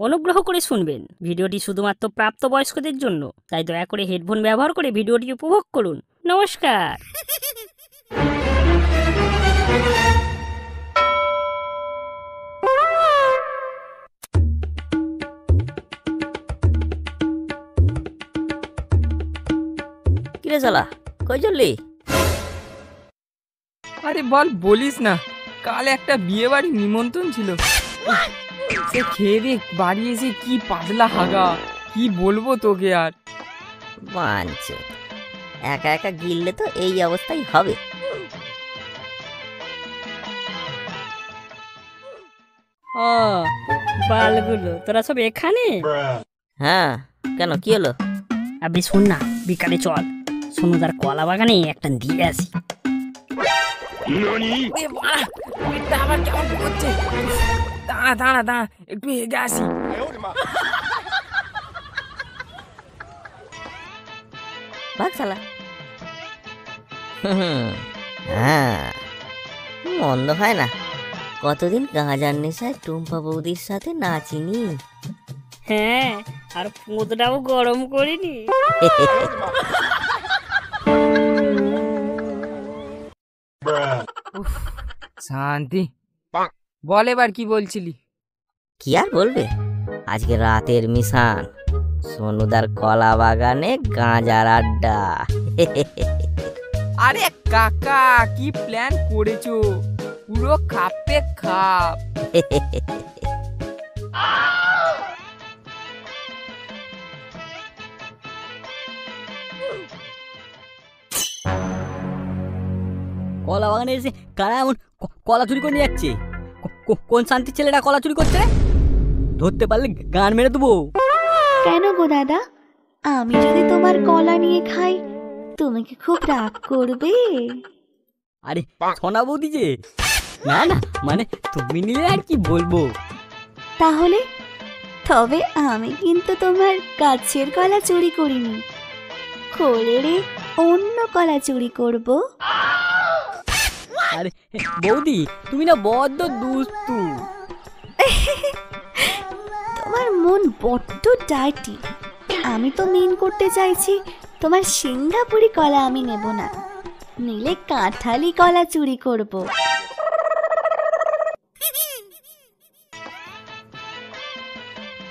অনুগ্রহ করে শুনবেন, ভিডিওটি শুধুমাত্র প্রাপ্তবয়স্কদের জন্য, তাই দয়া করে হেডফোন ব্যবহার করে ভিডিওটি উপভোগ করুন। নমস্কার। কিরে শালা, কই চললি? আরে বলিস না, কাল একটা বিয়ে বাড়ি নিমন্ত্রণ ছিল। সে খেয়ে দিয়ে বাড়ি এসে কি পাতলা হাগা, কি বলবো তোকে আর। বাঞ্চো, একা একা গিললে তো এই অবস্থাই হবে। ও বালগুলো, তোরা সব এখানে? হ্যাঁ, কেন কি হলো? আবে শোন না, বিকালে চল, সোনুদার কলা বাগানে একটা দিয়ে আসি। পেটটা আবার কেমন করছে। দাঁড়া দাঁড়া দাঁড়া, একটু এগিয়ে আসি। ভাগ শালা। হ্যাঁ, মন্দ হয় না। কতদিন গাঁজার নেশায় টুম্পা বৌদির সাথে নাচিনি। হ্যাঁ, আর পুঁতটাও গরম করিনি। শান্তি। বল এবার কি বলছিলি? কি আর বলবে, আজকে রাতের মিশন, সোনুদার কলা বাগানে গাঁজার আড্ডা। আরে কাকা, কি প্ল্যান করেছো? পুরো খাপে খাপ। কলা বাগানে এসে কারা এমন কলা চুরি করে নিয়ে যাচ্ছে? কোন শান্তির ছেলেটা কলা চুরি করছে? ধরতে পারলে গান মেরে দেবো। কেন গো দাদা, আমি যদি তোমার কলা নিয়ে খাই তুমি কি খুব রাগ করবে? আরে সোনা বৌদি যে, না না, মানে তুমি নিলে আর কি বলবো। তাহলে তবে আমি কিন্তু তোমার গাছের কলা চুরি করিনি, খোলেরে অন্য কলা চুরি করব। আরে বৌদি, তুমি না বড্ড দুষ্টু। তোমার মন বড্ড ডাইটি। আমি তো মিন করতে চাইছি তোমার সিঙ্গাপুরি কলা আমি নেব না, নিলে কাঁঠালি কলা চুরি করব।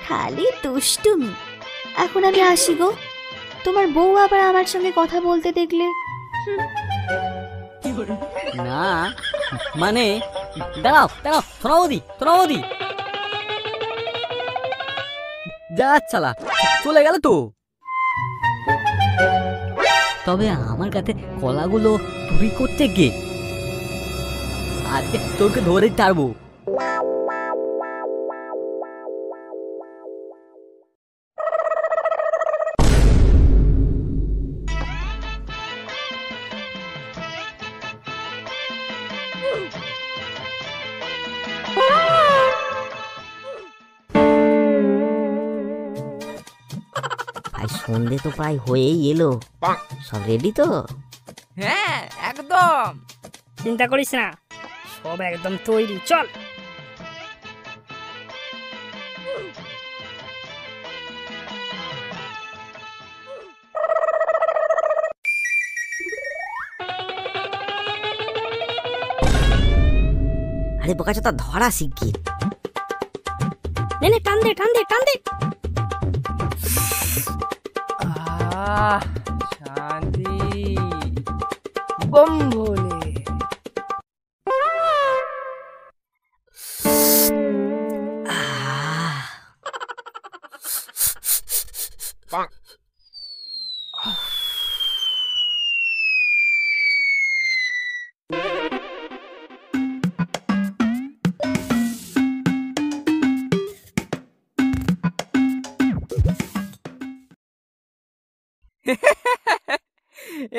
খালি দুষ্টুমি। এখন আমি আসি গো, তোমার বউ আবার আমার সঙ্গে কথা বলতে দেখলে। না মানে, দাঁড়াও দাঁড়াও, সোনা বৌদি, সোনা বৌদি, যা চালা চলে গেল তো। তবে আমার কাছে কলাগুলো চুরি করতে গে, আজকে তোকে ধরে ছাড়বো। ভাই সন্ধে তো প্রায় হয়েই এলো, সব রেডি তো? হ্যাঁ একদম। চিন্তা করিস না, সব একদম তৈরি, চল। আরে বোকাচোদা, ধরা শিগগির। নে নে, টান দে টান দে টান দে। শান্তি। বম ভোলে।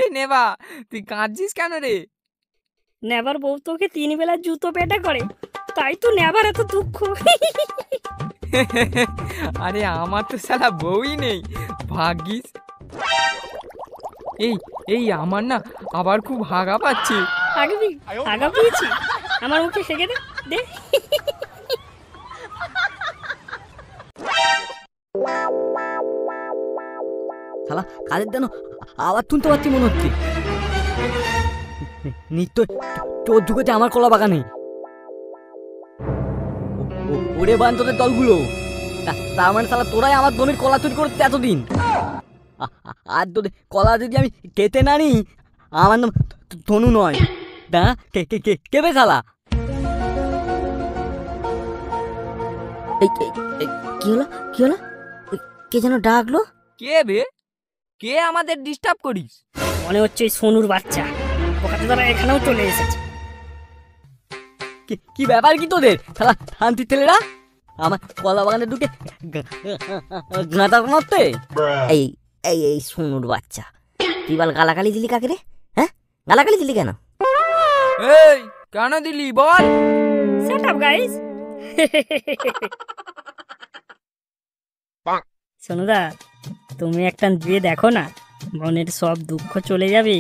এই নেবা, তুই কাঁদছিস কেন রে? নেবার বউ তোকে 3 বেলা জুতো পেটা করে, তাই তো নেবার এত দুঃখ। আরে আমার তো শালা বউই নেই, ভাগ্যিস। এই এই আমার না আবার খুব হাগা পাচ্ছে। আগবি আগা পেয়েছি, আমার মুখে হেগে দে দে। শালা কাজের যেন আবার তুলতে পারছি মনে হচ্ছে। নিত্য চোর ঢুকেছে আমার কলা বাগানে। ওরে বান তোদের দলগুলো, তার মানে শালা তোরাই আমার জমির কলা চুরি করতে এতদিন। আর তোদের কলা যদি আমি কেটে না নি, আমার নাম ধনু নয়। দা কে কে কে কে বে শালা? কি হলো কি হলো? কে যেন ডাকলো? কে বে? কে আমাদের ডিস্টার্ব করিস? মনে হচ্ছে ওই সোনুর বাচ্চা, ওখানে তারা এখানেও চলে এসেছে। কি ব্যাপার কি তোদের শালা শান্তির ছেলেরা? আমার কলা বাগানে ঢুকে গাঁদা মারতে? এই এই এই সোনুর বাচ্চা, তুই বল গালাগালি দিলি কাকে রে? হ্যাঁ, গালাগালি দিলি কেন? এই কেন দিলি বল? Shut up guys. সোনুদা, তুমি একটা দিয়ে দেখো না, মনের সব দুঃখ চলে যাবে।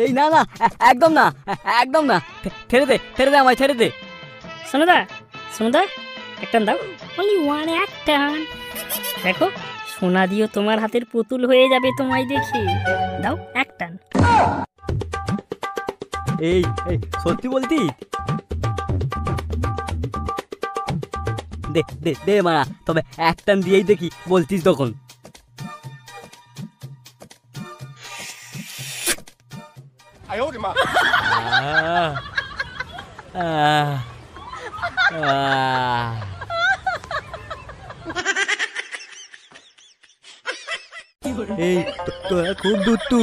এই না না, একদম না, একদম না, ছেড়ে দে আমায়, ছেড়ে দে। সোনুদা, সোনুদা, একটা দাও, অনলি ওয়ান একটা। দেখো, সোনা দিও তোমার হাতের পুতুল হয়ে যাবে তোমায় দেখে। দাও একটা। এই সত্যি বলতি? দে দে দে মারা, তবে এক টান দিয়েই দেখি বলতিস তখন। এই তোরা খুব দুত্তু।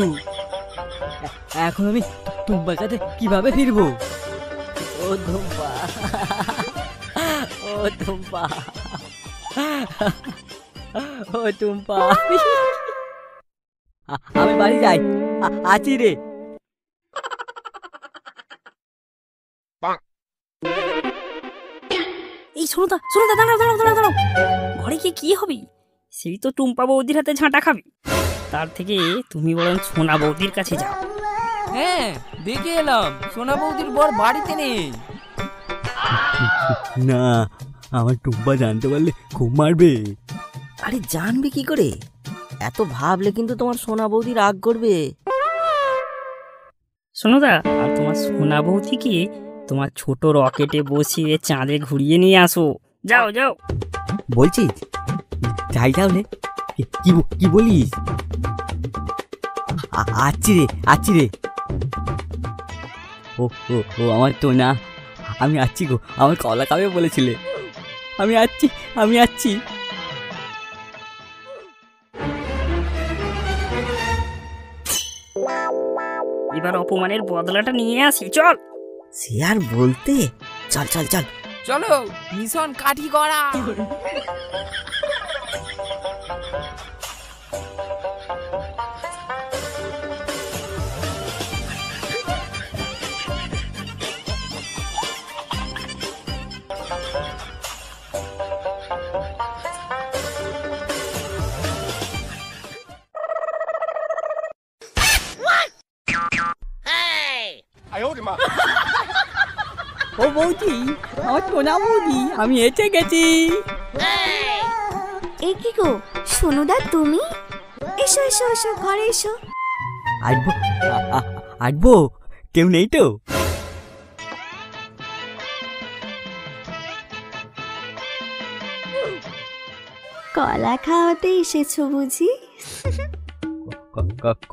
এখন আমি টুম্পার কাছে কিভাবে ফিরবো? ও টুম্পা, ও টুম্পা, ও টুম্পা, আমি বাড়ি যাই, আছি রে। এই সোনুদা, সোনুদা, দাঁড়াও দাঁড়াও দাঁড়াও দাঁড়াও। ঘরে গিয়ে কি হবে? সেই তো টুম্পা বৌদির হাতে ঝাঁটা খাবে। তার থেকে তুমি বরং সোনা বৌদির কাছে যাও। হ্যাঁ, দেখে এলাম সোনা বৌদির বর বাড়িতে নেই। না, আমার টুম্পা জানতে পারলে খুব মারবে। আরে জানবে কি করে? এত ভাবলে কিন্তু তোমার সোনা বৌদি রাগ করবে। সোনুদা, আর তোমার সোনা বৌদিকে তোমার ছোট রকেটে বসিয়ে চাঁদে ঘুরিয়ে নিয়ে আসো। যাও যাও। বলছিস যাই তাহলে? কি বলিস? আচ্ছি রে। ও আমার তো না, আমি আছি গো, আমার কলা খাবে বলেছিলে। আমি আছি। এবার অপমানের বদলাটা নিয়ে আসি, চল। সে আর বলতে, চল চল চল। চলো, মিশন কাঠি করা। ও বৌদি, আমার সোনা বৌদি, আমি এসে গেছি। এ কি গো সোনুদা, তুমি? এসো এসো এসো, ঘরে এসো। আসবো, কেউ নেই তো? কলা খাওয়াতে এসেছো বুঝি?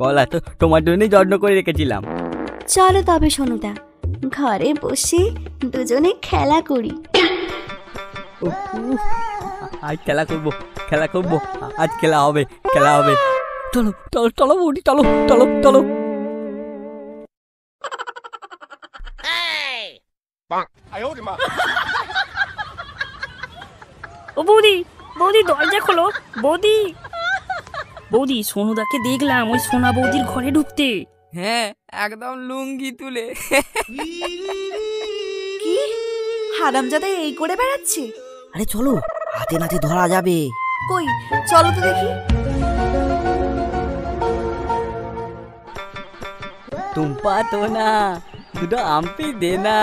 কলা তো তোমার জন্যই যত্ন করে রেখেছিলাম। চলো তবে সোনুদা, ঘরে বসে দুজনে খেলা করি। আজ খেলা করবো, আজ খেলা হবে। চলো বৌদি, চলো। ও বৌদি, বৌদি দরজা খোলো। বৌদি, সোনুদাকে দেখলাম ওই সোনা বৌদির ঘরে ঢুকতে। হ্যাঁ, একদম লুঙ্গি তুলে। কি হারামজাদা এই করে বেড়াচ্ছে? আরে চলো, হাতে নাতে ধরা যাবে। কই চলো তো দেখি। টুম্পা তো না, দুটো আমপি দে না,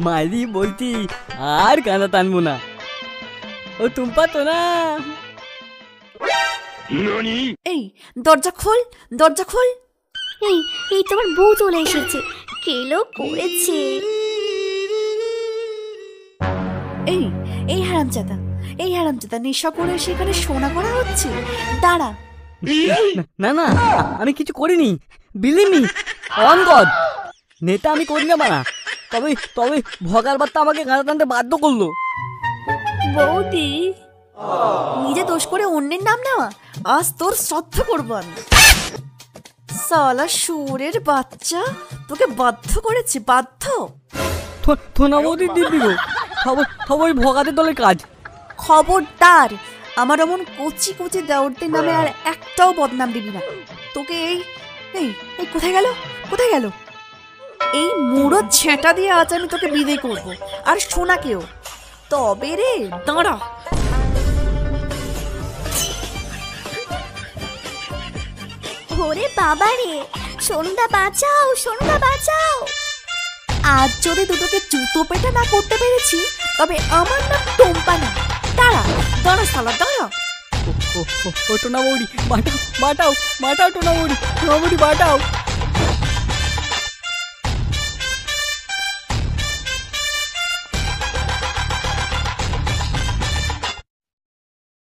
মাইরি বলছি, আর কাঁদা টানবো না। ও টুম্পা তো না। এই দরজা খোল, দরজা খোল। এই এই তোমার বউ চলে এসেছে, কেলো করেছে। এই এই হারামজাদা, এই হারামজাদা, নেশা করে সেখানে সোনা করা হচ্ছে। দাঁড়া। না না, আমি কিছু করিনি, বিলিভ মি অন গড। নেতা আমি করি না মানা, তবে তবে ভগার বার্তা আমাকে গাঁজা টানতে বাধ্য করলো। বৌদি, নিজে দোষ করে অন্যের নাম নেওয়া, আজ তোর শ্রদ্ধা করবো আমি। সালা শুয়োরের বাচ্চা, তোকে বাধ্য করেছে, বাধ্য। থোনা বৌদি দিব্যি গো, সবই ভগাতে দলের কাজ। খবরদার আমার এমন কচি কচি দেওরদের নামে আর একটাও বদনাম দিবি না। তোকে এই এই এই কোথায় গেল, কোথায় গেল? এই মুড়ো ছেঁটা দিয়ে আজ আমি তোকে বিদায় করব, আর সোনাকেও। তবে রে দাঁড়া। ওরে বাবা রে, সন্ধ্যা বাঁচাও, সন্ধ্যা বাঁচাও। আজ যদি দুটোকে জুতো পেটা না করতে পেরেছি, তবে আমার নাম টম্পা না। দাঁড়া দাঁড়া শালা, দাঁড়া। ও টোনা বৌদি, বাটাও বাটাও বাটাও, টোনা বৌদি, টোনা বৌদি বাটাও।